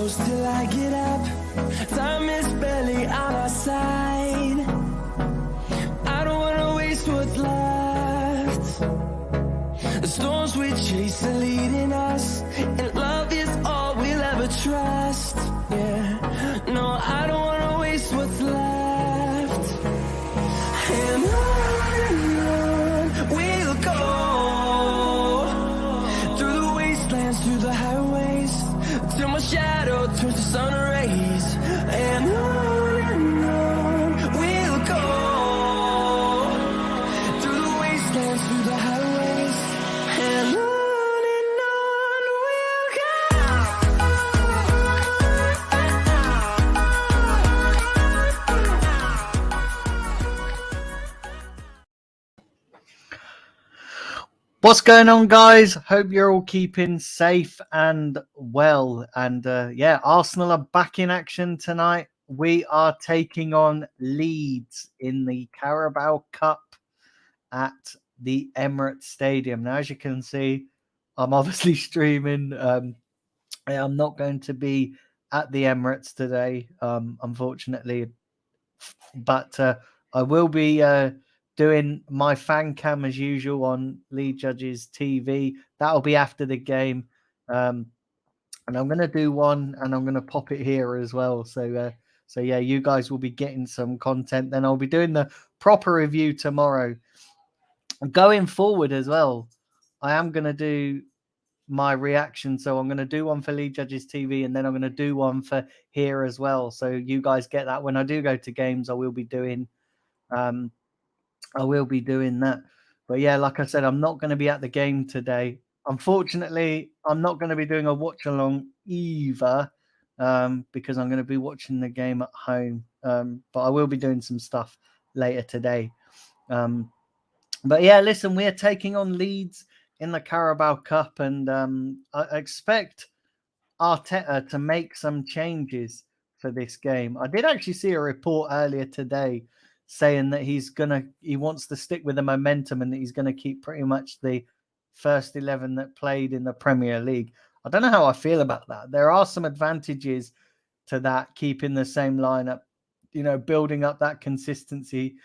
close till I get up. Time is barely on our side. I don't wanna waste what's left. The storms we chase are leading us, and love is all we'll ever trust. Yeah, no, I don't wanna waste what's left. And on we'll go, through the wastelands, through the highways, till my shadow turns to sun rays. And on we'll go, through the wastelands, through the highways, and on we'll go. What's going on, guys? Hope you're all keeping safe and well. And yeah, Arsenal are back in action tonight. We are taking on Leeds in the Carabao Cup at the Emirates Stadium. Now, as you can see, I'm obviously streaming. I'm not going to be at the Emirates today, unfortunately, but I will be doing my fan cam as usual on Lead Judges TV. That'll be after the game. And I'm going to do one and I'm going to pop it here as well. So yeah, you guys will be getting some content. Then I'll be doing the proper review tomorrow. Going forward as well, I am going to do my reaction. So I'm going to do one for Lead Judges TV and then I'm going to do one for here as well. So you guys get that. When I do go to games, I will be doing that. But yeah, like I said, I'm not going to be at the game today. Unfortunately, I'm not going to be doing a watch along either because I'm going to be watching the game at home. But I will be doing some stuff later today. But yeah, listen, we're taking on Leeds in the Carabao Cup, and I expect Arteta to make some changes for this game. I did actually see a report earlier today saying that he wants to stick with the momentum and that he's going to keep pretty much the first 11 that played in the Premier League. I don't know how I feel about that. There are some advantages to that, keeping the same lineup, building up that consistency,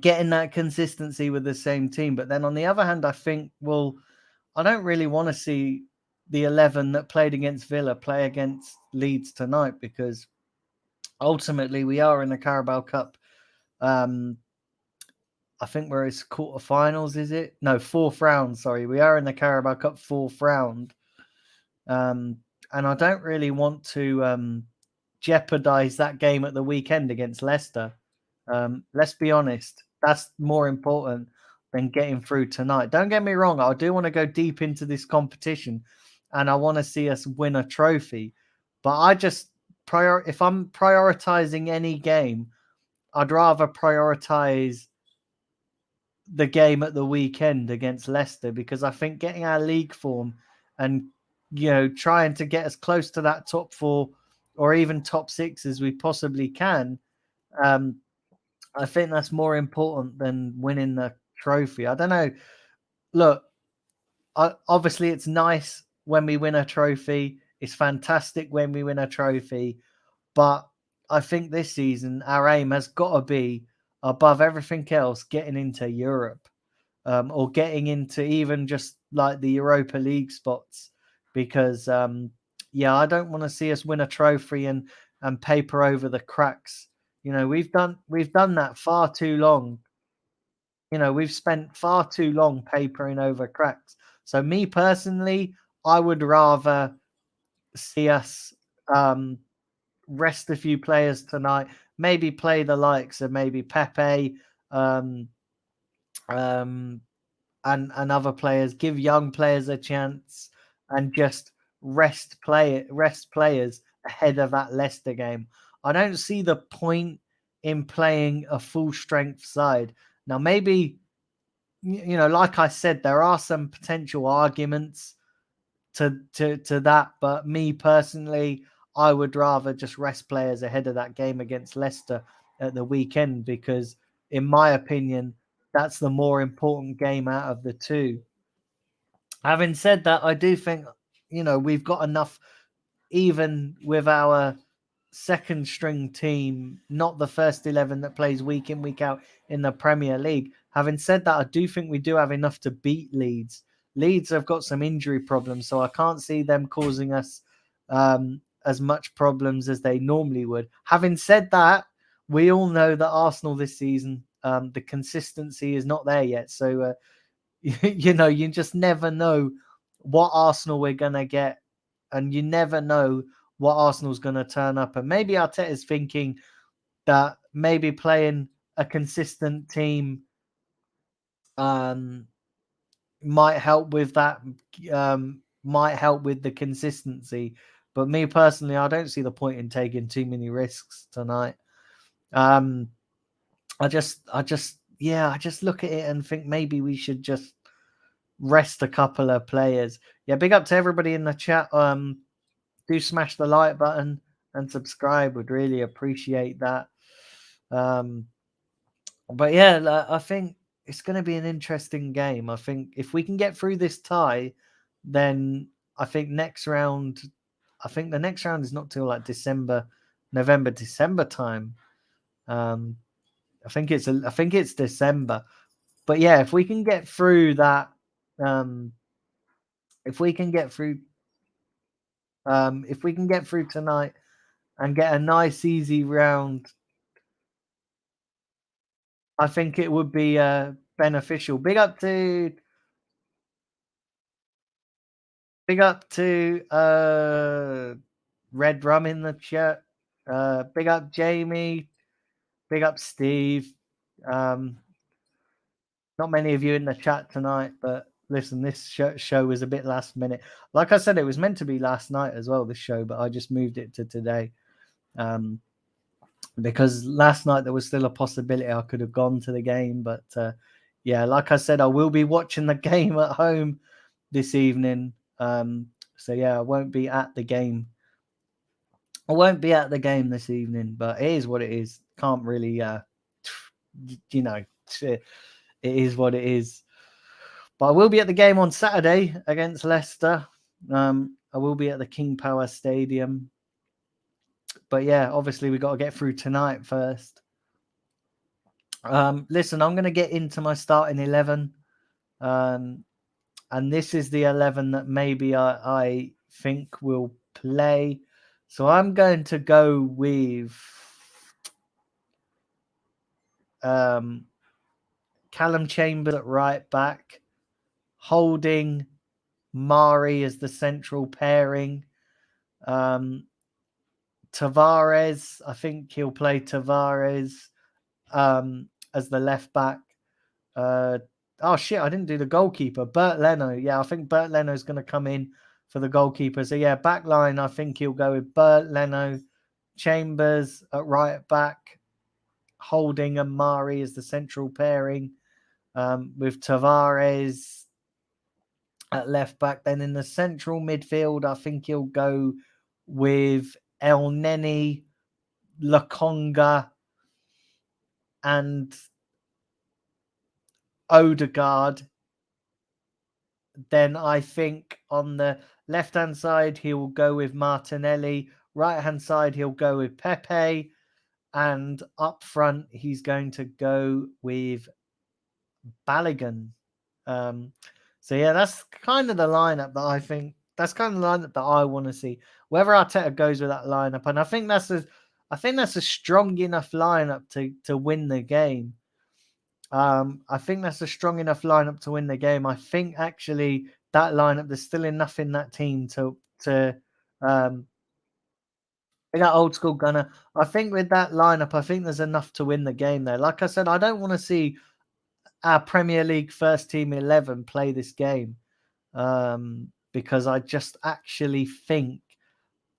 getting that consistency with the same team. But then on the other hand, I think, well, I don't really want to see the 11 that played against Villa play against Leeds tonight, because ultimately we are in the Carabao Cup. I think we're in quarterfinals, is it? No, fourth round. Sorry, we are in the Carabao Cup fourth round, and I don't really want to jeopardize that game at the weekend against Leicester. Let's be honest, that's more important than getting through tonight. Don't get me wrong, I do want to go deep into this competition, and I want to see us win a trophy. But I just if I'm prioritizing any game, I'd rather prioritize the game at the weekend against Leicester, because I think getting our league form and trying to get as close to that top four or even top six as we possibly can, I think that's more important than winning the trophy. I don't know. Look, obviously it's nice when we win a trophy. It's fantastic when we win a trophy. But I think this season our aim has got to be, above everything else, getting into Europe, or getting into even just like the Europa League spots, because I don't want to see us win a trophy and paper over the cracks. We've done that far too long. We've spent far too long papering over cracks. So me personally, I would rather see us rest a few players tonight, maybe play the likes of maybe Pepe and other players, give young players a chance, and just rest players ahead of that Leicester game. I don't see the point in playing a full strength side. Now, maybe, like I said, there are some potential arguments to that, but me personally, I would rather just rest players ahead of that game against Leicester at the weekend, because in my opinion, that's the more important game out of the two. Having said that, I do think, we've got enough even with our second string team, not the first 11 that plays week in, week out in the Premier League. Having said that, I do think we do have enough to beat Leeds. Leeds have got some injury problems, so I can't see them causing us as much problems as they normally would. Having said that, we all know that Arsenal this season, the consistency is not there yet. So, you just never know what Arsenal we're going to get. And you never know what Arsenal's going to turn up. And maybe Arteta's thinking that maybe playing a consistent team might help with that, might help with the consistency. But me personally, I don't see the point in taking too many risks tonight. I just look at it and think maybe we should just rest a couple of players. Yeah, big up to everybody in the chat. Do smash the like button and subscribe. Would really appreciate that. But yeah, I think it's going to be an interesting game. I think if we can get through this tie, then I think the next round is not till like November, December time. I think it's December. But yeah, if we can get through that, if we can get through tonight and get a nice easy round, I think it would be beneficial. Big up to Red Rum in the chat. Big up Jamie. Big up Steve. Not many of you in the chat tonight, but listen, this show was a bit last minute. Like I said, it was meant to be last night as well, this show, but I just moved it to today. Because last night there was still a possibility I could have gone to the game. But yeah, like I said, I will be watching the game at home this evening. So yeah, I won't be at the game. I won't be at the game this evening, but it is what it is. Can't really, it is what it is. But I will be at the game on Saturday against Leicester. I will be at the King Power Stadium. But yeah, obviously we got to get through tonight first. Listen, I'm going to get into my starting 11. And this is the 11 that maybe I think will play. So I'm going to go with Callum Chambers at right back, Holding Mari as the central pairing. Tavares, I think he'll play Tavares as the left back. Oh shit, I didn't do the goalkeeper. Bert Leno. Yeah, I think Bert Leno is going to come in for the goalkeeper. So yeah, back line, I think he'll go with Bert Leno, Chambers at right back, Holding and Mari as the central pairing, with Tavares at left back. Then in the central midfield, I think he'll go with El Neni, Lakonga, and Odegaard. Then I think on the left-hand side, he will go with Martinelli. Right-hand side, he'll go with Pepe. And up front, he's going to go with Balogun. So yeah, that's kind of the lineup that I think. That's kind of the lineup that I want to see. Whether Arteta goes with that lineup, and I think that's a strong enough lineup to win the game. I think that's a strong enough lineup to win the game. I think actually that lineup, there's still enough in that team to that old school Gunner. I think with that lineup, I think there's enough to win the game there. Like I said, I don't want to see our Premier League first team 11 play this game because I just actually think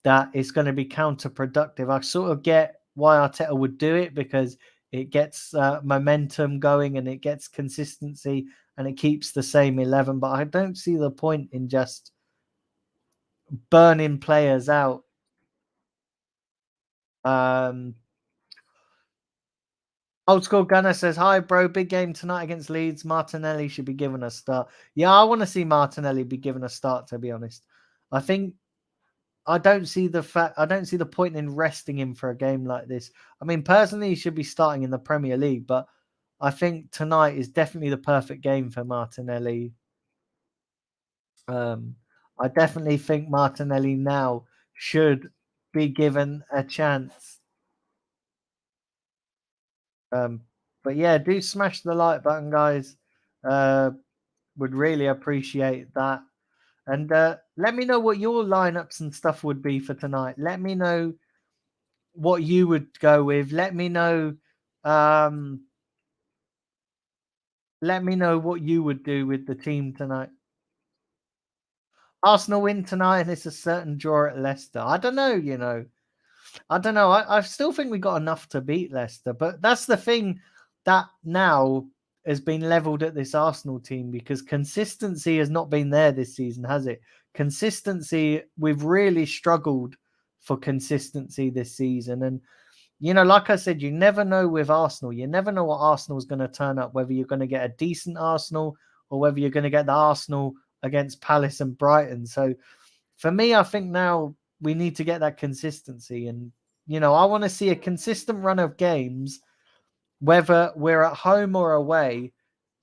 that it's going to be counterproductive. I sort of get why Arteta would do it because it gets momentum going and it gets consistency and it keeps the same 11. But I don't see the point in just burning players out. Old School Gunner says, hi, bro. Big game tonight against Leeds. Martinelli should be given a start. Yeah, I want to see Martinelli be given a start, to be honest. I think I don't see the point in resting him for a game like this. I mean, personally, he should be starting in the Premier League, but I think tonight is definitely the perfect game for Martinelli. Um, I definitely think Martinelli now should be given a chance. Um, but yeah, do smash the like button, guys. Uh, would really appreciate that. And let me know what your lineups and stuff would be for tonight. Let me know what you would go with. Um, let me know what you would do with the team tonight. Arsenal win tonight, and it's a certain draw at Leicester. I don't know, I don't know. I still think we got enough to beat Leicester, but that's the thing that now has been leveled at this Arsenal team because consistency has not been there this season, has it? Consistency, we've really struggled for consistency this season. And, like I said, you never know with Arsenal. You never know what Arsenal's going to turn up, whether you're going to get a decent Arsenal or whether you're going to get the Arsenal against Palace and Brighton. So for me, I think now we need to get that consistency. And, I want to see a consistent run of games, whether we're at home or away.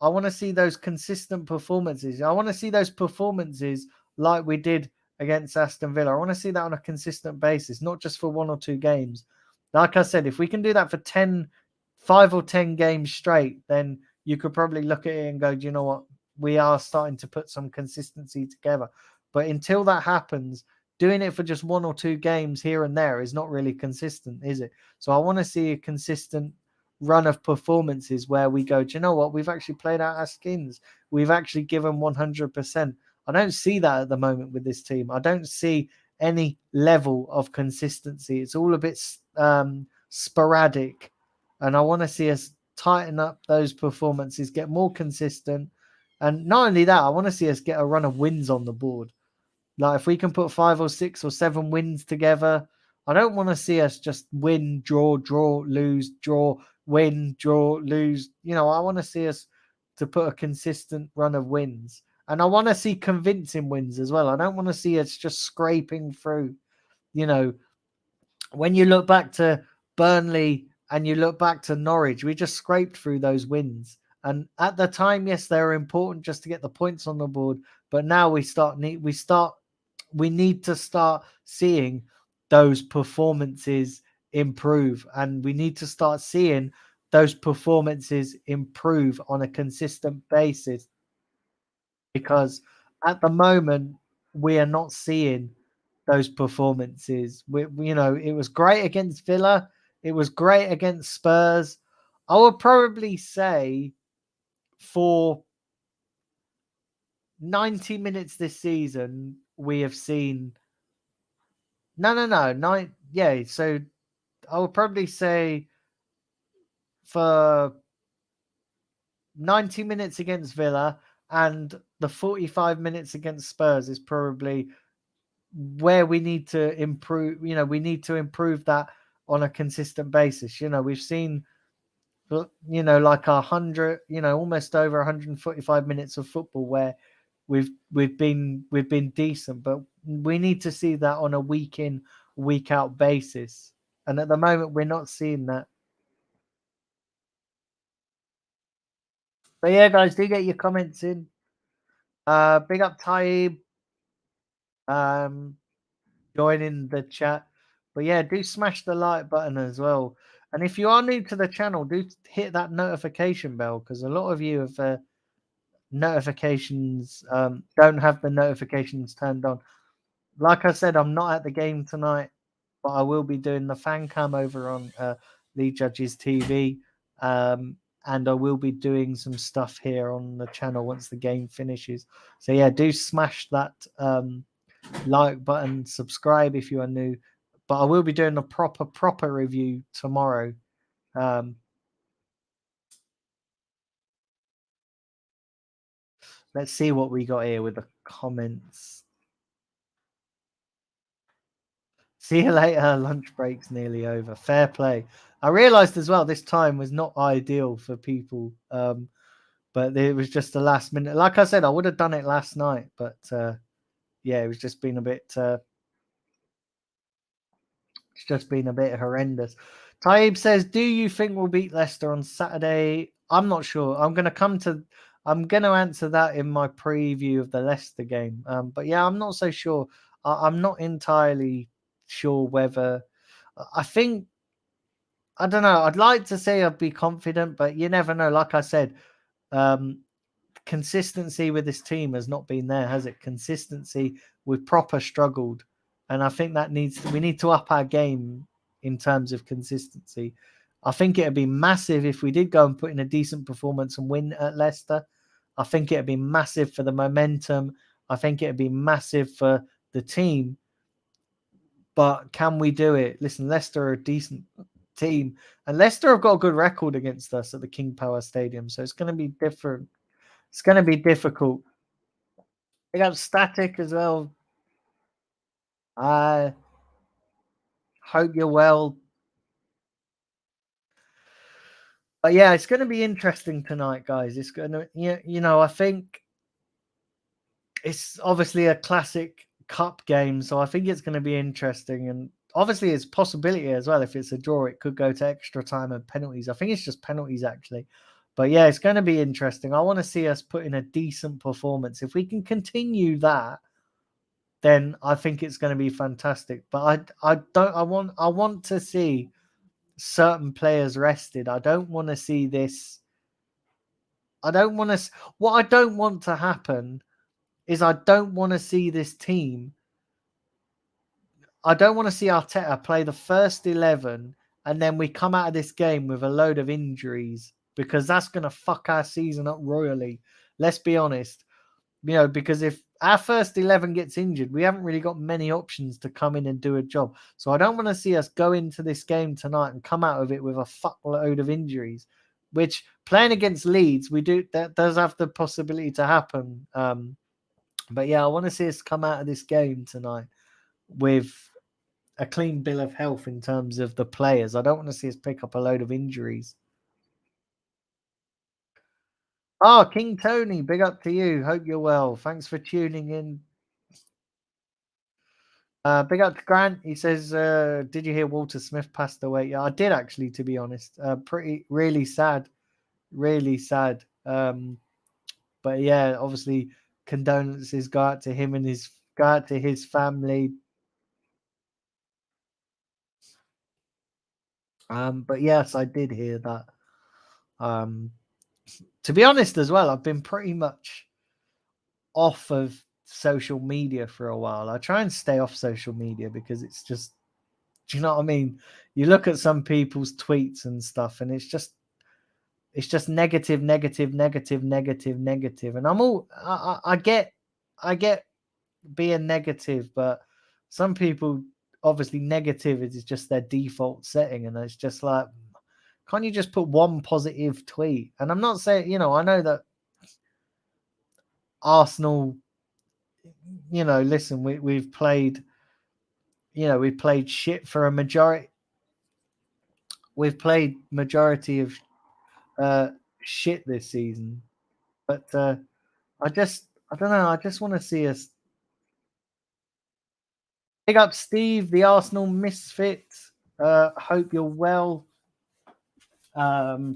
I want to see those consistent performances. I want to see those performances like we did against Aston Villa. I want to see that on a consistent basis, not just for 1 or 2 games. Like I said, if we can do that for 5 or 10 games straight, then you could probably look at it and go, do you know what? We are starting to put some consistency together. But until that happens, doing it for just 1 or 2 games here and there is not really consistent, is it? So I want to see a consistent run of performances where we go, do you know what? We've actually played out our skins. We've actually given 100%. I don't see that at the moment with this team. I don't see any level of consistency. It's all a bit sporadic. And I want to see us tighten up those performances, get more consistent. And not only that, I want to see us get a run of wins on the board. Like if we can put 5 or 6 or 7 wins together, I don't want to see us just win, draw, lose, draw, win, draw, lose. I want to see us to put a consistent run of wins. And I want to see convincing wins as well. I don't want to see us just scraping through. You know, when you look back to Burnley and you look back to Norwich, we just scraped through those wins. And at the time, yes, they were important just to get the points on the board. But now we need to start seeing those performances improve, and we need to start seeing those performances improve on a consistent basis, because at the moment we are not seeing those performances. It was great against Villa, it was great against Spurs. I would probably say for 90 minutes this season we have seen nine. Yeah, so I would probably say for 90 minutes against Villa and the 45 minutes against Spurs is probably where we need to improve. We need to improve that on a consistent basis. We've seen, like 100, almost over 145 minutes of football where we've been decent, but we need to see that on a week in, week out basis. And at the moment, we're not seeing that. But yeah, guys, do get your comments in. Big up Taib, um, joining the chat. But yeah, do smash the like button as well. And if you are new to the channel, do hit that notification bell, because a lot of you have notifications, don't have the notifications turned on. Like I said, I'm not at the game tonight, but I will be doing the fan cam over on Lee Judge's TV. And I will be doing some stuff here on the channel once the game finishes. So yeah, do smash that like button, subscribe if you are new. But I will be doing a proper review tomorrow. Let's see what we got here with the comments. See you later. Lunch break's nearly over. Fair play. I realized as well this time was not ideal for people, but it was just the last minute. Like I said, I would have done it last night, but yeah, it was just been a bit It's just been a bit horrendous. Taib says, "Do you think we'll beat Leicester on Saturday?" I'm not sure. I'm going to answer that in my preview of the Leicester game. But yeah, I'm not so sure. I'm not entirely sure whether. I think I don't know. I'd like to say I'd be confident, but you never know. Like I said, um, consistency with this team has not been there, has it? Consistency, we've proper struggled, and I think that we need to up our game in terms of consistency. I think it'd be massive if we did go and put in a decent performance and win at Leicester. I think it'd be massive for the momentum. I think it'd be massive for the team. But can we do it? Listen, Leicester are a decent team, and Leicester have got a good record against us at the King Power Stadium, so it's going to be different. It's going to be difficult. They got Static as well. I hope you're well. But yeah, it's going to be interesting tonight, guys. It's going to, I think it's obviously a classic cup game, so I think it's going to be interesting. And obviously, it's possibility as well. If it's a draw, it could go to extra time and penalties. I think it's just penalties actually. But yeah, it's going to be interesting. I want to see us put in a decent performance. If we can continue that, then I think it's going to be fantastic. But I want to see certain players rested. I don't want to see this. I don't want to. What I don't want to happen is I don't want to see this team. I don't want to see Arteta play the first 11 and then we come out of this game with a load of injuries, because that's going to fuck our season up royally. Let's be honest. Because if our first 11 gets injured, we haven't really got many options to come in and do a job. So I don't want to see us go into this game tonight and come out of it with a fuckload of injuries, which playing against Leeds, that does have the possibility to happen. But yeah, I want to see us come out of this game tonight with a clean bill of health in terms of the players. I don't want to see us pick up a load of injuries. Oh, King Tony, big up to you. Hope you're well. Thanks for tuning in. Big up to Grant. He says, "Did you hear Walter Smith passed away?" Yeah, I did actually. To be honest, really sad, really sad. But yeah, obviously, condolences go out to him and go out to his family. But yes, I did hear that. To be honest, as well, I've been pretty much off of social media for a while. I try and stay off social media because it's just, do you know what I mean? You look at some people's tweets and stuff, and it's just negative, negative, negative, negative, negative. And I get being negative, but some people obviously negative is just their default setting, and it's just like, can't you just put one positive tweet? And I'm not saying, I know that Arsenal, listen, we've played, we've played shit for a majority. We've played majority of shit this season, but I don't know. I just want to see us. Big up Steve, the Arsenal misfit. Hope you're well. I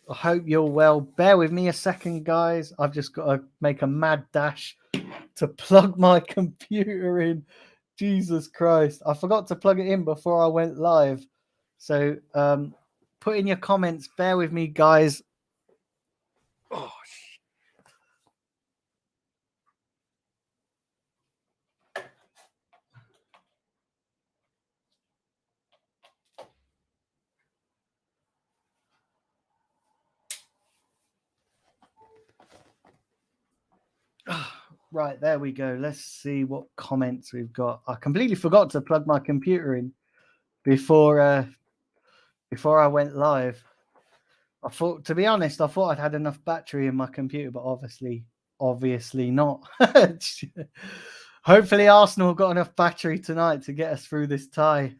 hope you're well. Bear with me a second, guys. I've just got to make a mad dash to plug my computer in. Jesus Christ. I forgot to plug it in before I went live. So put in your comments. Bear with me, guys. Oh, right, there we go. Let's see what comments we've got. I completely forgot to plug my computer in before I went live. To be honest, I thought I'd had enough battery in my computer, but obviously not. Hopefully Arsenal got enough battery tonight to get us through this tie.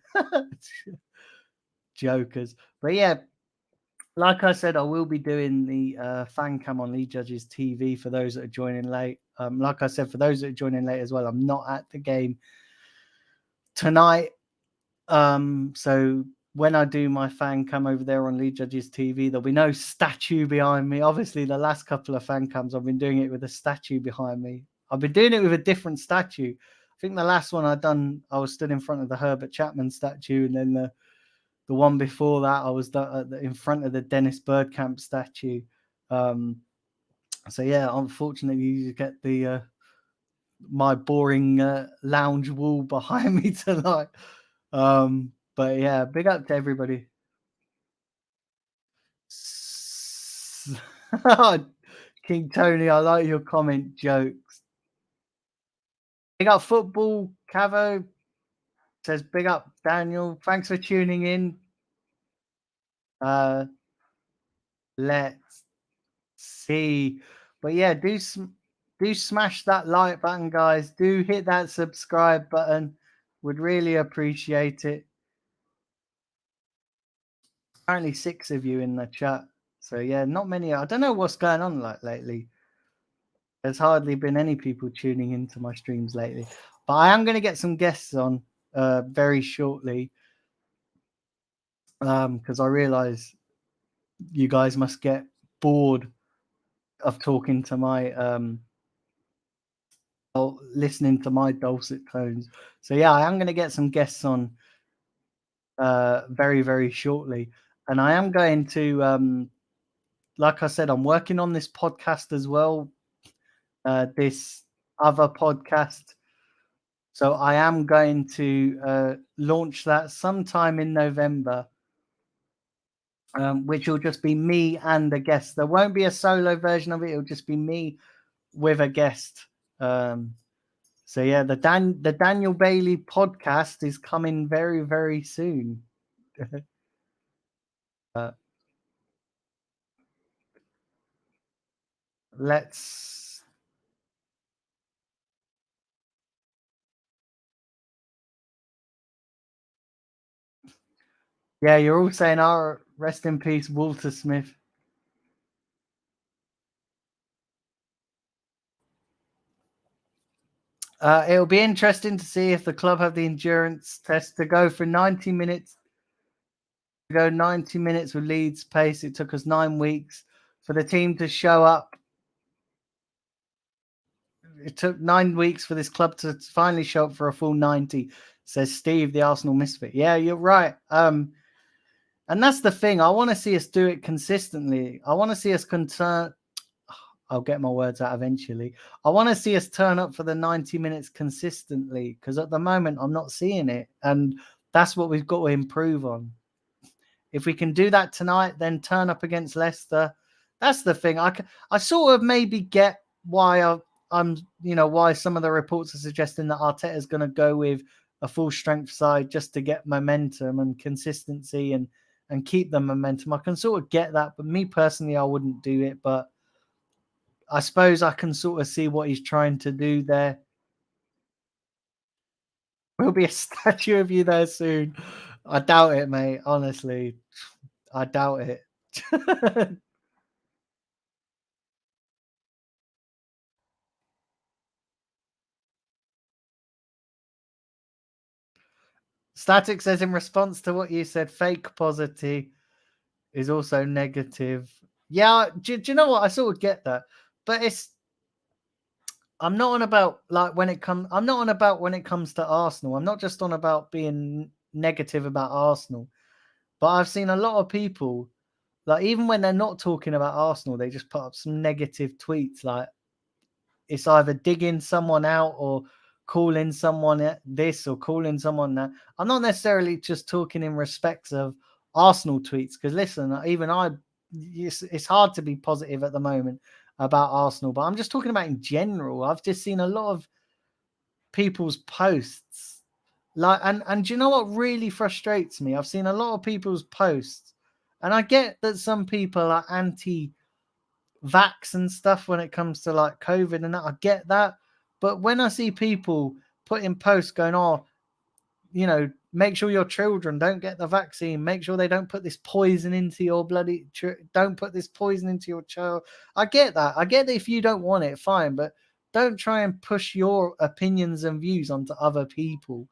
Jokers. But yeah, like I said, I will be doing the fan cam on Leeds Judges TV for those that are joining late. Like I said, for those that are joining late as well, I'm not at the game tonight. So when I do my fan cam over there on Lead Judges TV, there'll be no statue behind me. Obviously, the last couple of fan cams, I've been doing it with a statue behind me. I've been doing it with a different statue. I think the last one I was stood in front of the Herbert Chapman statue, and then the one before that, I was in front of the Dennis Birdcamp statue. So yeah, unfortunately, you get the my boring lounge wall behind me tonight. But yeah, big up to everybody. King Tony, I like your comment jokes. Big up football, Cavo says big up Daniel. Thanks for tuning in. Let's see. But yeah, do smash that like button, guys. Do hit that subscribe button. Would really appreciate it. Apparently 6 of you in the chat. So yeah, not many. I don't know what's going on like lately. There's hardly been any people tuning into my streams lately. But I am going to get some guests on very shortly. Because I realize you guys must get bored of talking to my listening to my dulcet tones. So yeah, I am going to get some guests on very, very shortly. And I am going to like I said, I'm working on this podcast as well. This other podcast. So I am going to launch that sometime in November, which will just be me and a guest. There won't be a solo version of it. It'll just be me with a guest. So yeah, the Daniel Bailey podcast is coming very, very soon. Let's. Yeah, you're all saying, "Oh, rest in peace, Walter Smith." It'll be interesting to see if the club have the endurance test to go for 90 minutes. To go 90 minutes with Leeds pace. It took us 9 weeks for the team to show up. It took 9 weeks for this club to finally show up for a full 90, says Steve, the Arsenal misfit. Yeah, you're right. And that's the thing. I want to see us do it consistently. I want to see us I'll get my words out eventually. I want to see us turn up for the 90 minutes consistently, because at the moment I'm not seeing it. And that's what we've got to improve on. If we can do that tonight, then turn up against Leicester. That's the thing. I sort of maybe get why why some of the reports are suggesting that Arteta is going to go with a full strength side just to get momentum and consistency and keep the momentum. I can sort of get that, but me personally, I wouldn't do it. But I suppose I can sort of see what he's trying to do there. Will be a statue of you there soon. I doubt it, mate. Honestly, I doubt it. Static says, in response to what you said, fake positive is also negative. Yeah, do you know what? I sort of get that, but I'm not on about I'm not on about when it comes to Arsenal. I'm not just on about being negative about Arsenal, but I've seen a lot of people, like, even when they're not talking about Arsenal, they just put up some negative tweets. Like, it's either digging someone out or calling someone this or calling someone that. I'm not necessarily just talking in respects of Arsenal tweets, because listen, it's hard to be positive at the moment about Arsenal, but I'm just talking about in general. I've just seen a lot of people's posts, like, and do you know what really frustrates me? I've seen a lot of people's posts, and I get that some people are anti vax and stuff when it comes to like COVID and that. I get that. But when I see people putting posts going, oh, make sure your children don't get the vaccine. Make sure they don't put this poison into your don't put this poison into your child. I get that. I get that if you don't want it, fine. But don't try and push your opinions and views onto other people.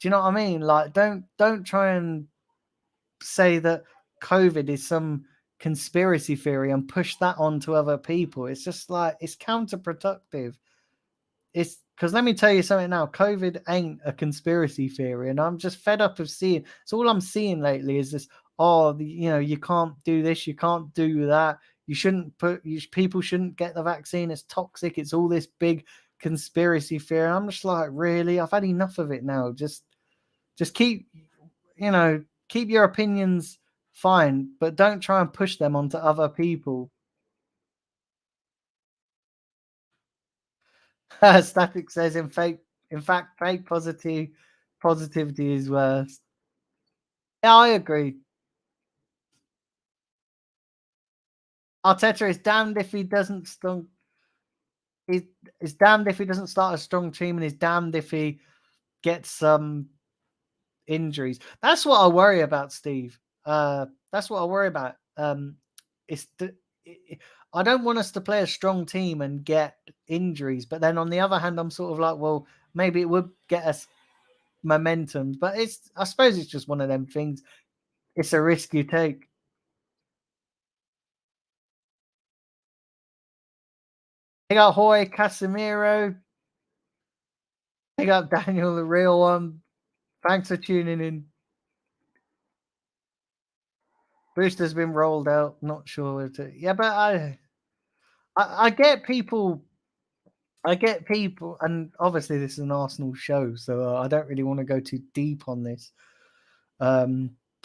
Do you know what I mean? Like, don't try and say that COVID is some conspiracy theory and push that onto other people. It's just like it's counterproductive. It's because let me tell you something now. COVID ain't a conspiracy theory, and I'm just fed up of seeing. So all I'm seeing lately is this. Oh, you can't do this, you can't do that. You shouldn't people shouldn't get the vaccine. It's toxic. It's all this big conspiracy theory. I'm just like, really? I've had enough of it now. Just keep, keep your opinions fine, but don't try and push them onto other people. Static says in fact, fake positivity is worse. Yeah, I agree. Arteta is damned if he doesn't strong. He's damned if he doesn't start a strong team, and he's damned if he gets some injuries. That's what I worry about, Steve. That's what I worry about. It's the, I don't want us to play a strong team and get injuries, but then on the other hand, I'm sort of like, well, maybe it would get us momentum, but I suppose it's just one of them things. It's a risk you take. Big up Hoy, Casemiro. Big up Daniel, the real one. Thanks for tuning in. Booster's been rolled out. Not sure where to. Yeah, but I get people. I get people, and obviously this is an Arsenal show, so I don't really want to go too deep on this. But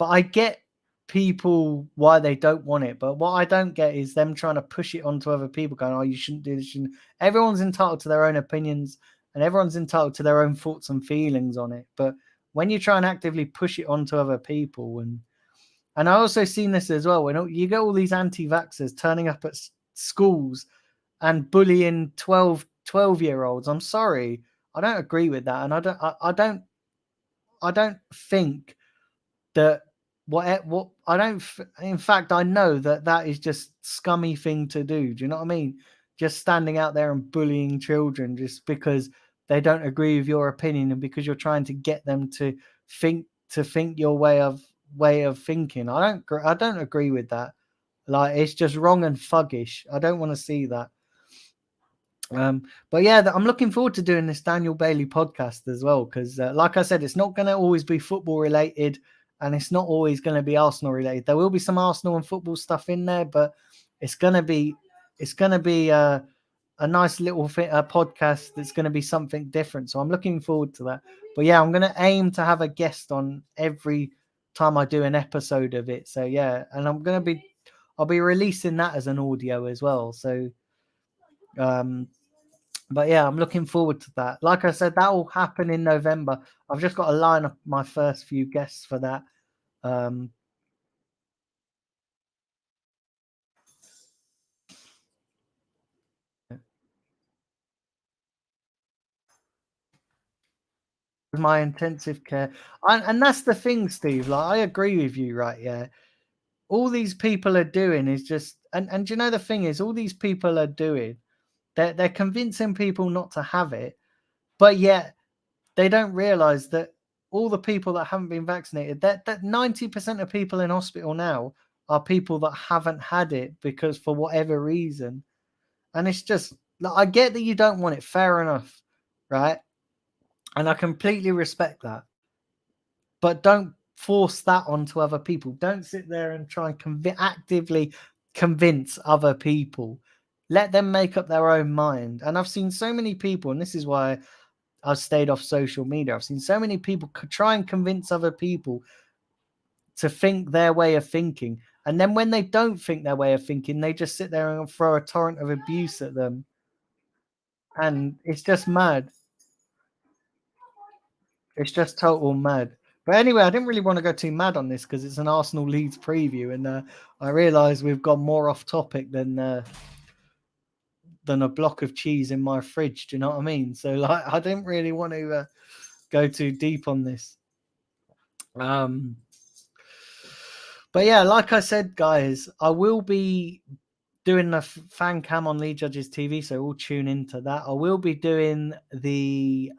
I get people why they don't want it, but what I don't get is them trying to push it onto other people, going, "Oh, you shouldn't do this." Everyone's entitled to their own opinions, and everyone's entitled to their own thoughts and feelings on it. But when you try and actively push it onto other people, and I also seen this as well, when you get all these anti-vaxxers turning up at schools and bullying 12-year-olds. I'm sorry, I don't agree with that, and I don't think that what I don't. In fact, I know that is just scummy thing to do. Do you know what I mean? Just standing out there and bullying children just because they don't agree with your opinion and because you're trying to get them to think your way of thinking. I don't agree with that. Like, it's just wrong and thuggish. I don't want to see that. But yeah, I'm looking forward to doing this Daniel Bailey podcast as well, because like I said, it's not going to always be football related, and it's not always going to be Arsenal related. There will be some Arsenal and football stuff in there, but it's going to be a nice little podcast that's going to be something different. So I'm looking forward to that. But yeah, I'm going to aim to have a guest on every time I do an episode of it. So yeah, and I'll be releasing that as an audio as well. So but yeah, I'm looking forward to that. Like I said, that will happen in November. I've just got to line up my first few guests for that. My intensive care, and that's the thing, Steve. Like, I agree with you, right? Yeah, all these people are doing is just, and you know, the thing is, all these people are doing, they're convincing people not to have it, but yet they don't realize that all the people that haven't been vaccinated, that 90% of people in hospital now are people that haven't had it because for whatever reason. And it's just, like, I get that you don't want it, fair enough, right? And I completely respect that. But don't force that onto other people. Don't sit there and try and actively convince other people. Let them make up their own mind. And I've seen so many people, and this is why I've stayed off social media. I've seen so many people try and convince other people to think their way of thinking. And then when they don't think their way of thinking, they just sit there and throw a torrent of abuse at them. And it's just mad. It's just total mad. But anyway, I didn't really want to go too mad on this because it's an Arsenal Leeds preview. And I realise we've gone more off topic than a block of cheese in my fridge. Do you know what I mean? So, like, I didn't really want to go too deep on this. But yeah, like I said, guys, I will be doing the fan cam on Lee Judge's TV, so we'll tune into that. I will be doing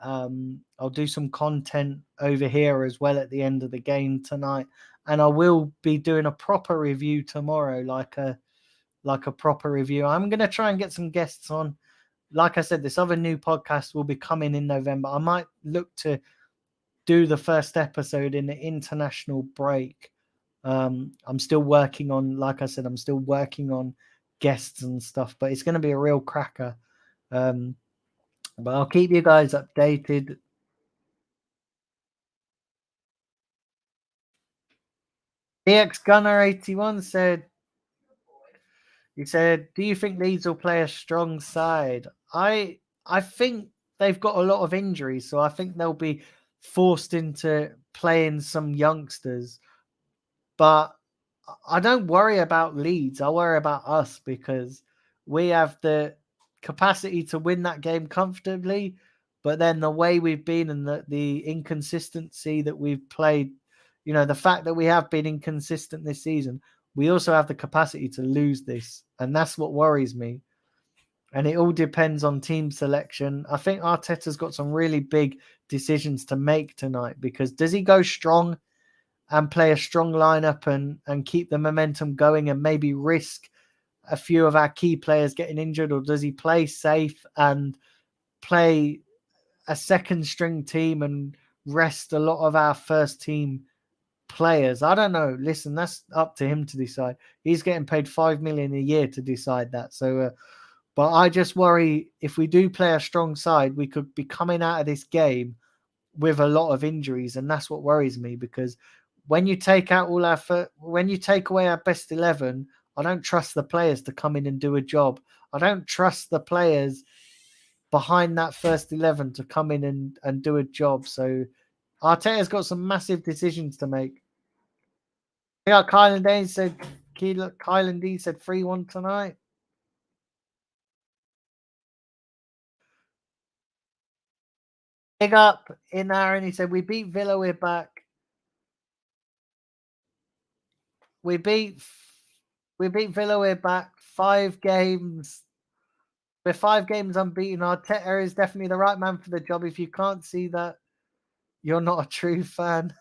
I'll do some content over here as well at the end of the game tonight, and I will be doing a proper review tomorrow, like a proper review. I'm gonna try and get some guests on. Like I said, this other new podcast will be coming in November. I might look to do the first episode in the international break. I'm still working on, like I said, I'm still working on guests and stuff, but it's going to be a real cracker. But I'll keep you guys updated. EX Gunner 81 said, he said, do you think Leeds will play a strong side? I think they've got a lot of injuries, so I think they'll be forced into playing some youngsters. But I don't worry about Leeds. I worry about us because we have the capacity to win that game comfortably. But then the way we've been and the inconsistency that we've played, the fact that we have been inconsistent this season, we also have the capacity to lose this. And that's what worries me. And it all depends on team selection. I think Arteta's got some really big decisions to make tonight, because does he go strong and play a strong lineup and keep the momentum going and maybe risk a few of our key players getting injured? Or does he play safe and play a second string team and rest a lot of our first team players? I don't know. Listen, that's up to him to decide. He's getting paid 5 million a year to decide that. So, but I just worry if we do play a strong side, we could be coming out of this game with a lot of injuries, and that's what worries me, because when you take out when you take away our best 11, I don't trust the players to come in and do a job. I don't trust the players behind that first 11 to come in and do a job. So Arteta's got some massive decisions to make. Yeah, Kylan Dean said 3-1 tonight. Big up in Aaron. He said we beat Villa, we're back. We beat Villa, we're back. 5 games. We're 5 games unbeaten. Arteta is definitely the right man for the job. If you can't see that, you're not a true fan.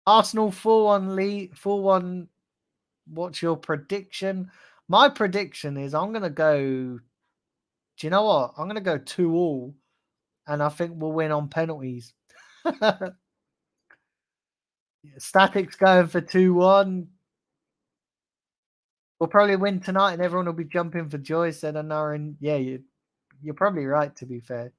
Arsenal 4-1 lead. 4-1. What's your prediction? My prediction is I'm going to go. Do you know what? I'm going to go 2-2, and I think we'll win on penalties. Static's going for 2-1. We'll probably win tonight, and everyone will be jumping for joy, said Anarin. Yeah, you're probably right, to be fair.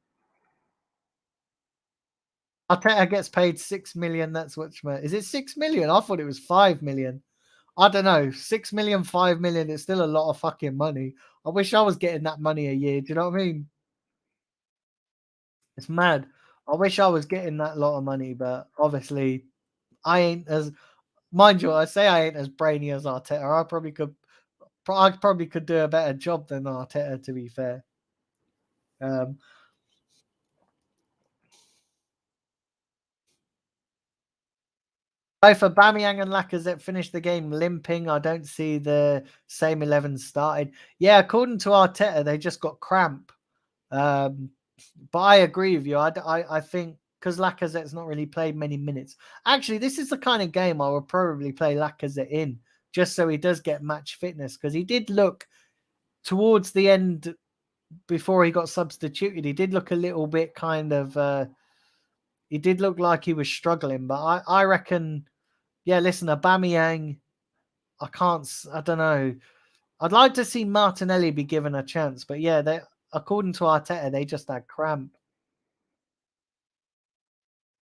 Arteta gets paid 6 million. That's what. Is it 6 million? I thought it was 5 million. I don't know. 6 million, 5 million. It's still a lot of fucking money. I wish I was getting that money a year. Do you know what I mean? It's mad. I wish I was getting that lot of money, but obviously I ain't as. Mind you, I say I ain't as brainy as Arteta. I probably could do a better job than Arteta, to be fair. Both Aubameyang and Lacazette finished the game limping. I don't see the same 11 started. Yeah, according to Arteta, they just got cramp. But I agree with you. I think because Lacazette's not really played many minutes. Actually, this is the kind of game I would probably play Lacazette in, just so he does get match fitness, because he did look towards the end before he got substituted. He did look a little bit kind of. He did look like he was struggling, but I reckon. Yeah, listen, Aubameyang, I don't know. I'd like to see Martinelli be given a chance, but yeah, according to Arteta, they just had cramp.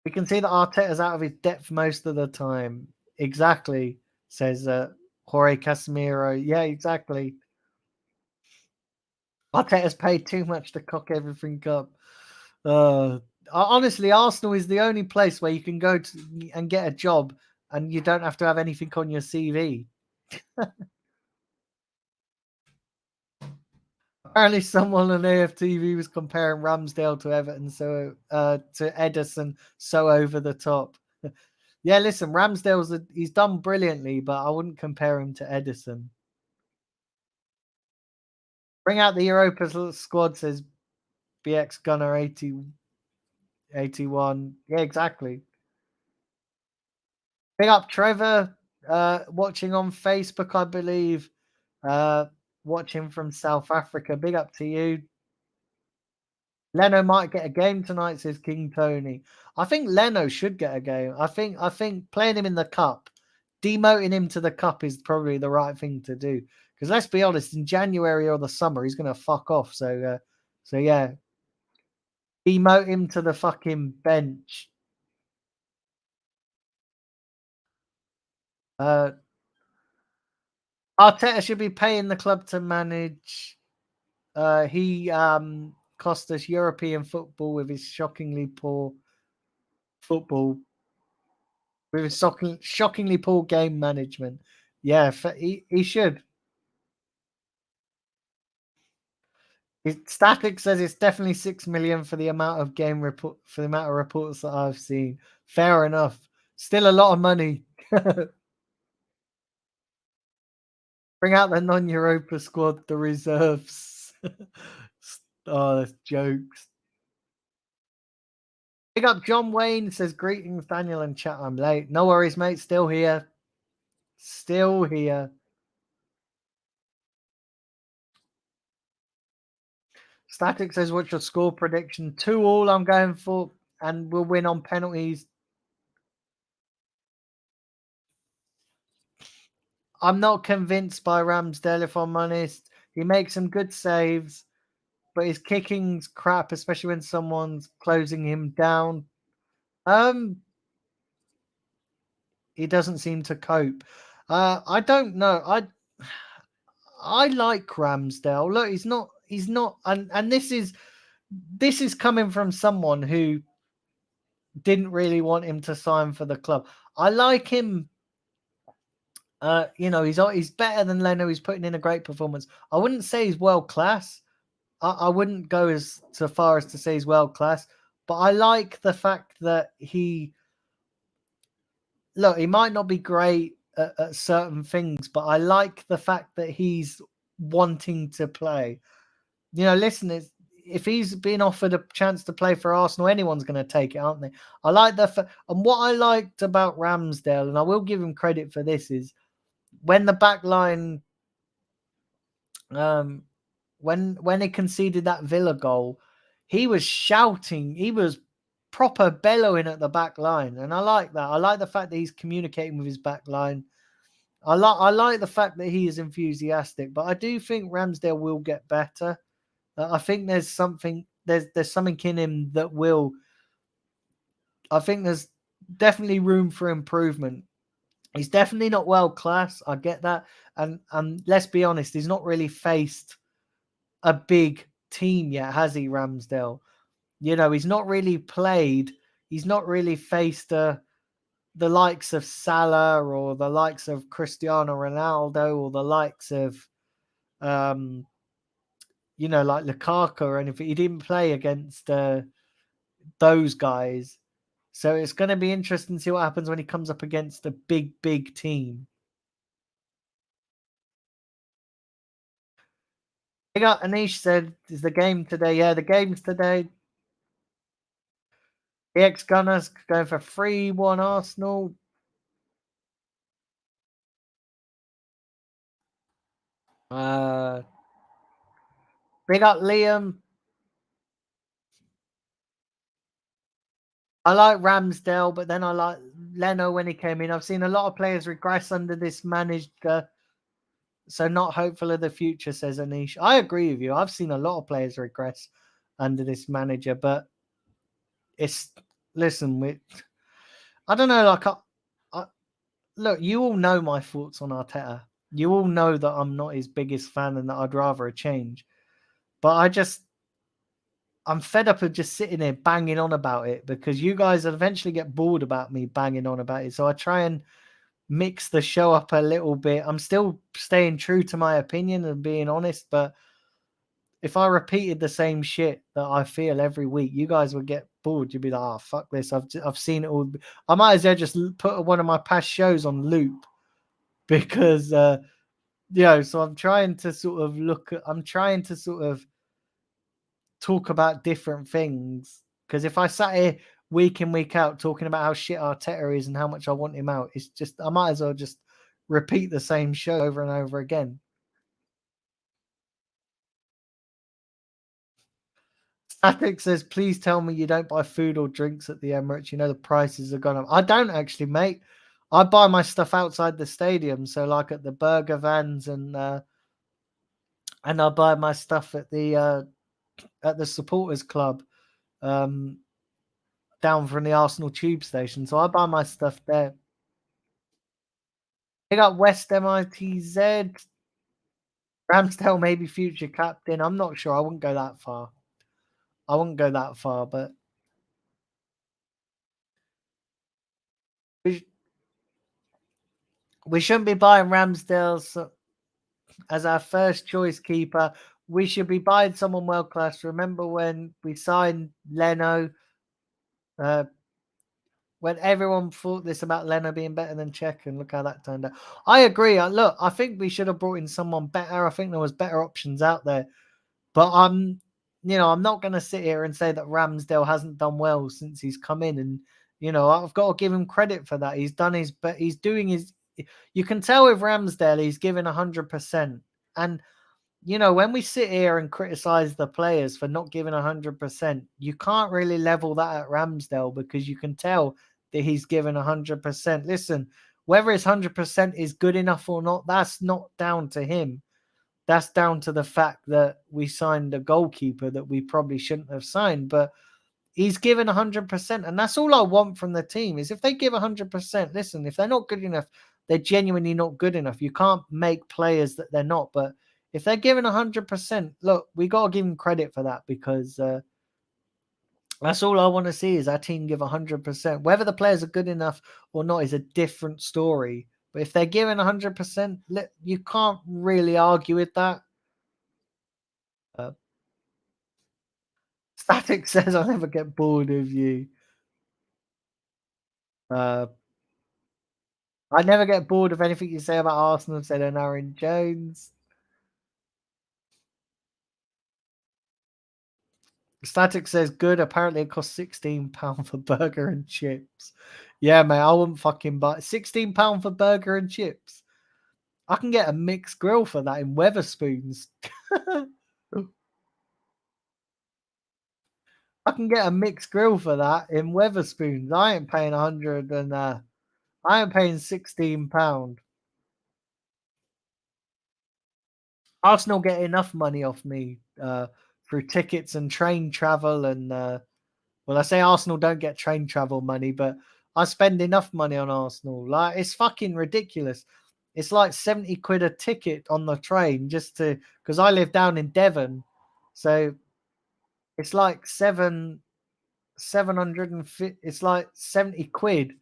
We can see that Arteta's out of his depth most of the time. Exactly, says Jorge Casemiro. Yeah, exactly. Arteta's paid too much to cock everything up. Honestly, Arsenal is the only place where you can go to and get a job and you don't have to have anything on your CV. Apparently, someone on AFTV was comparing Ramsdale to Everton, so to Edison, so over the top. Yeah, listen, he's done brilliantly, but I wouldn't compare him to Edison. Bring out the Europa squad, says BX Gunner 81. Yeah, exactly. Big up Trevor, watching on Facebook, I believe. Watching from South Africa. Big up to you. Leno might get a game tonight, says King Tony. I think Leno should get a game. I think playing him in the cup, demoting him to the cup is probably the right thing to do. Because let's be honest, in January or the summer, he's gonna fuck off. So yeah, demote him to the fucking bench. Arteta should be paying the club to manage. He cost us European football with his shockingly poor football, with his shockingly poor game management. Yeah, he should. Static says it's definitely 6 million for the amount of reports that I've seen. Fair enough. Still a lot of money. Bring out the non-Europa squad, the reserves. Oh, that's jokes. Big up John Wayne, says greetings, Daniel and chat. I'm late. No worries, mate. Still here. Still here. Static says, what's your score prediction? 2-2 I'm going for, and we'll win on penalties. I'm not convinced by Ramsdale, if I'm honest. He makes some good saves, but his kicking's crap, especially when someone's closing him down. He doesn't seem to cope. I don't know. I like Ramsdale. Look, he's not and this is coming from someone who didn't really want him to sign for the club. I like him. He's better than Leno. He's putting in a great performance. I wouldn't say he's world class. I wouldn't go as so far as to say he's world class, but I like the fact that he might not be great at certain things, but I like the fact that he's wanting to play. Listen, if he's been offered a chance to play for Arsenal, anyone's going to take it, aren't they? I like and what I liked about Ramsdale, and I will give him credit for this, is when the back line, when he conceded that Villa goal, he was shouting, he was proper bellowing at the back line, and I like that. I like the fact that he's communicating with his back line. I like the fact that he is enthusiastic, but I do think Ramsdale will get better. I think there's something in him that will. I think there's definitely room for improvement. He's definitely not world class. I get that, and let's be honest, he's not really faced a big team yet, has he, Ramsdale? He's not really played. He's not really faced the likes of Salah or the likes of Cristiano Ronaldo or the likes of like Lukaku or anything. He didn't play against those guys. So it's going to be interesting to see what happens when he comes up against a big team. Big up Anish said, is the game today? Yeah, the game's today. The ex-Gunners going for 3-1 Arsenal. Big up Liam. I like Ramsdale, but then I like Leno when he came in. I've seen a lot of players regress under this manager, so not hopeful of the future, says Anish. I agree with you. I've seen a lot of players regress under this manager, but I don't know. Look, you all know my thoughts on Arteta. You all know that I'm not his biggest fan and that I'd rather a change. But I'm fed up of just sitting here banging on about it because you guys eventually get bored about me banging on about it. So I try and mix the show up a little bit. I'm still staying true to my opinion and being honest, but if I repeated the same shit that I feel every week, you guys would get bored. You'd be like, "Oh, fuck this! I've seen it all." I might as well just put one of my past shows on loop because so I'm trying to sort of I'm trying to sort of talk about different things because if I sat here week in week out talking about how shit Arteta is and how much I want him out, it's just I might as well just repeat the same show over and over again. Static says, "Please tell me you don't buy food or drinks at the Emirates. You know the prices have gone up." I don't actually, mate. I buy my stuff outside the stadium, so like at the burger vans and I buy my stuff at the supporters club down from the Arsenal tube station. So I buy my stuff there. They got West MITZ, Ramsdale, maybe future captain. I'm not sure. I wouldn't go that far. I wouldn't go that far, but we, we shouldn't be buying Ramsdale as our first choice keeper. We should be buying someone world class. Remember when we signed Leno? Uh, when everyone thought this about Leno being better than Czech, and look how that turned out. I agree. Look, I think we should have brought in someone better. I think there was better options out there. But I'm not going to sit here and say that Ramsdale hasn't done well since he's come in, and I've got to give him credit for that. He's done his, but he's doing his. You can tell with Ramsdale, he's given 100%, and when we sit here and criticize the players for not giving 100%, you can't really level that at Ramsdale because you can tell that he's given 100%. Listen, whether his 100% is good enough or not, that's not down to him. That's down to the fact that we signed a goalkeeper that we probably shouldn't have signed, but he's given 100%. And that's all I want from the team is if they give 100%, listen, if they're not good enough, they're genuinely not good enough. You can't make players that they're not, but if they're given 100%, look, we got to give them credit for that because that's all I want to see is our team give 100%. Whether the players are good enough or not is a different story. But if they're giving 100%, you can't really argue with that. Uh, Static says, "I'll never get bored of you." Uh, I never get bored of anything you say about Arsenal, said an Aaron Jones. Static says, "Good. Apparently, it costs £16 for burger and chips." Yeah, mate, I wouldn't fucking buy £16 for burger and chips. I can get a mixed grill for that in Weatherspoons. I can get a mixed grill for that in Weatherspoons. I ain't paying 100 and I ain't paying £16. Arsenal get enough money off me through tickets and train travel and well, I say Arsenal don't get train travel money, but I spend enough money on Arsenal. Like it's fucking ridiculous. It's like 70 quid a ticket on the train just to because I live down in Devon, so it's like 750. It's like 70 quid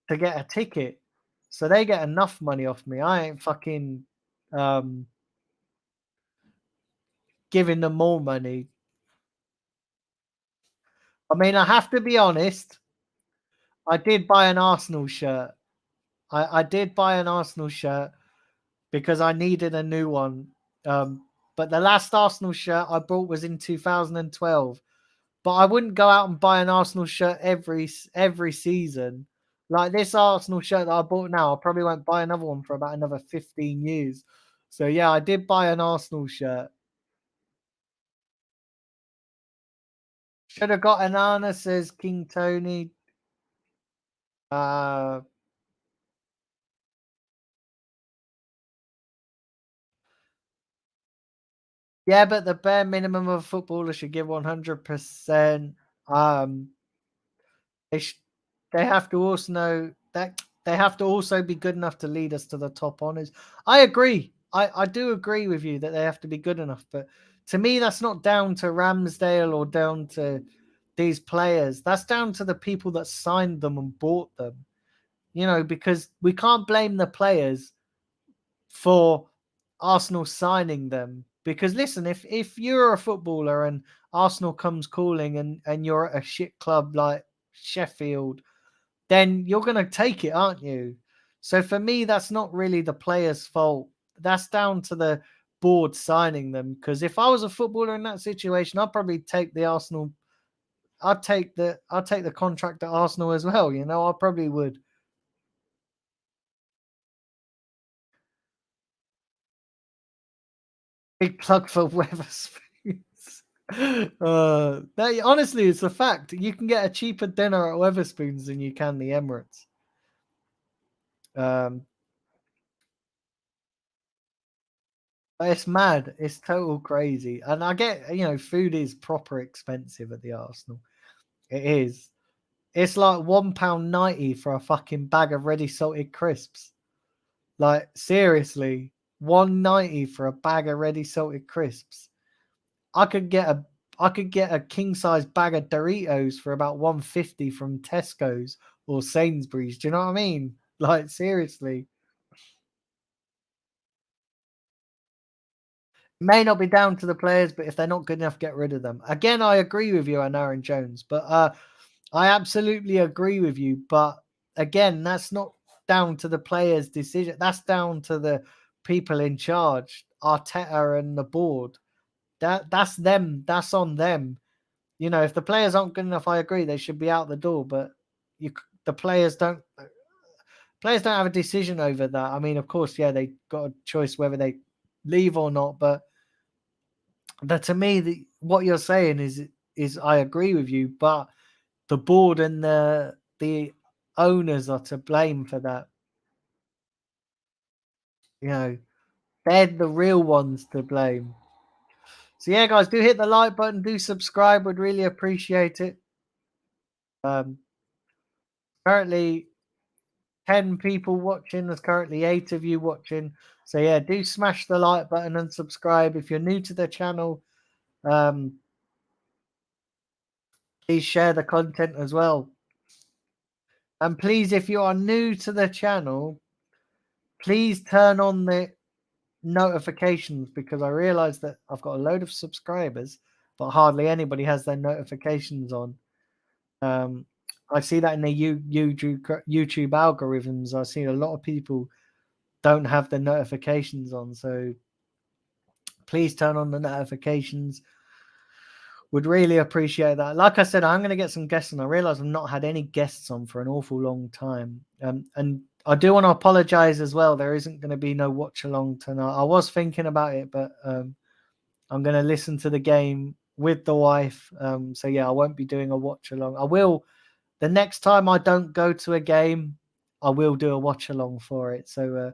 to get a ticket. So they get enough money off me. I ain't fucking um, giving them more money. I mean, I have to be honest. I did buy an Arsenal shirt. I did buy an Arsenal shirt because I needed a new one. But the last Arsenal shirt I bought was in 2012. But I wouldn't go out and buy an Arsenal shirt every season. Like this Arsenal shirt that I bought now, I probably won't buy another one for about another 15 years. So yeah, I did buy an Arsenal shirt. Should have got an Anna, says King Tony. Uh yeah, but the bare minimum of a footballer should give 100%. They sh- they have to also know that they have to also be good enough to lead us to the top honors. I agree. I do agree with you that they have to be good enough, but to me, that's not down to Ramsdale or down to these players. That's down to the people that signed them and bought them. Because we can't blame the players for Arsenal signing them. Because listen, if you're a footballer and Arsenal comes calling and you're at a shit club like Sheffield, then you're going to take it, aren't you? So for me, that's not really the player's fault. That's down to the board signing them. Because if I was a footballer in that situation, I'd probably take the Arsenal. I'd take the contract at Arsenal as well. You know, I probably would. Big plug for Weatherspoons. Honestly, it's a fact. You can get a cheaper dinner at Weatherspoons than you can the Emirates. Um, it's mad. It's total crazy. And I get, food is proper expensive at the Arsenal. It is. It's like £1.90 for a fucking bag of ready salted crisps. Like seriously, 1.90 for a bag of ready salted crisps. I could get a king size bag of Doritos for about 150 from Tesco's or Sainsbury's. Do you know what I mean? Like seriously. May not be down to the players, but if they're not good enough, get rid of them. Again, I agree with you on Aaron Jones, but I absolutely agree with you. But again, that's not down to the players' decision. That's down to the people in charge, Arteta and the board. That's them. That's on them. If the players aren't good enough, I agree they should be out the door. But the players don't have a decision over that. I mean, of course, yeah, they got a choice whether they leave or not. But to me, what you're saying is I agree with you, but the board and the owners are to blame for that. You know, they're the real ones to blame. So yeah, guys, do hit the like button, do subscribe. Would really appreciate it. Um, Currently 10 people watching. There's currently 8 of you watching. So yeah, do smash the like button and subscribe. If you're new to the channel, um, please share the content as well. And please, if you are new to the channel, please turn on the notifications because I realize that I've got a load of subscribers, but hardly anybody has their notifications on. Um, I see that in the YouTube algorithms. I see a lot of people don't have the notifications on. So please turn on the notifications. Would really appreciate that. Like I said, I'm going to get some guests on. I realize I've not had any guests on for an awful long time. And I do want to apologize as well. There isn't going to be no watch along tonight. I was thinking about it, but I'm going to listen to the game with the wife. So yeah, I won't be doing a watch along. I will, the next time I don't go to a game, I will do a watch along for it. So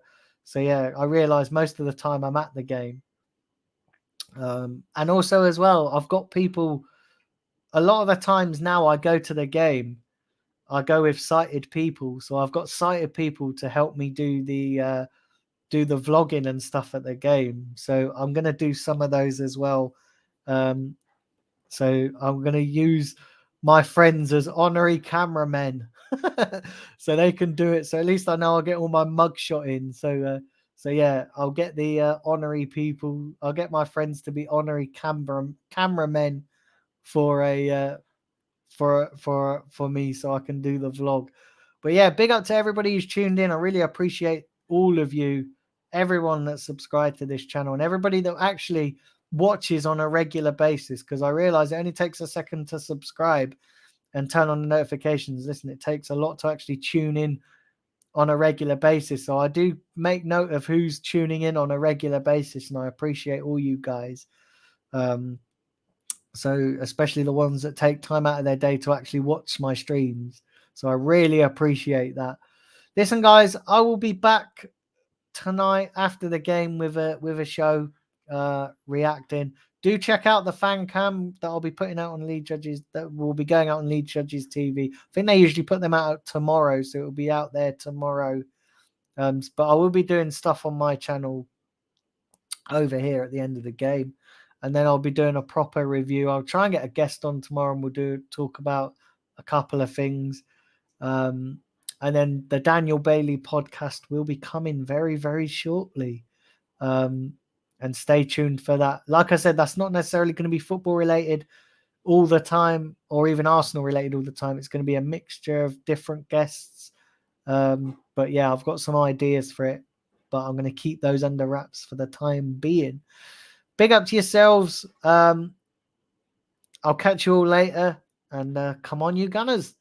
yeah, I realize most of the time I'm at the game. And also as well, I've got people. A lot of the times now, I go to the game. I go with sighted people, so I've got sighted people to help me do the vlogging and stuff at the game. So I'm gonna do some of those as well. Um, so I'm gonna use my friends as honorary cameramen, so they can do it. So at least I know I'll get all my mugshot in. So yeah, I'll get the honorary people. I'll get my friends to be honorary cameramen for a for me, so I can do the vlog. But yeah, big up to everybody who's tuned in. I really appreciate all of you, everyone that's subscribed to this channel, and everybody that actually watches on a regular basis. Because I realize it only takes a second to subscribe and turn on the notifications. Listen, it takes a lot to actually tune in on a regular basis. So I do make note of who's tuning in on a regular basis, and I appreciate all you guys. So especially the ones that take time out of their day to actually watch my streams. So I really appreciate that. Listen, guys, I will be back tonight after the game with a show reacting. Do check out the fan cam that I'll be putting out on Lead Judges, that will be going out on Lead Judges TV. I think they usually put them out tomorrow, so it will be out there tomorrow. But I will be doing stuff on my channel over here at the end of the game, and then I'll be doing a proper review. I'll try and get a guest on tomorrow, and we'll talk about a couple of things. And then the Daniel Bailey podcast will be coming very, very shortly. and stay tuned for that. Like I said, that's not necessarily going to be football related all the time, or even Arsenal related all the time. It's going to be a mixture of different guests. But yeah, I've got some ideas for it, but I'm going to keep those under wraps for the time being. Big up to yourselves. I'll catch you all later, and come on, you Gunners.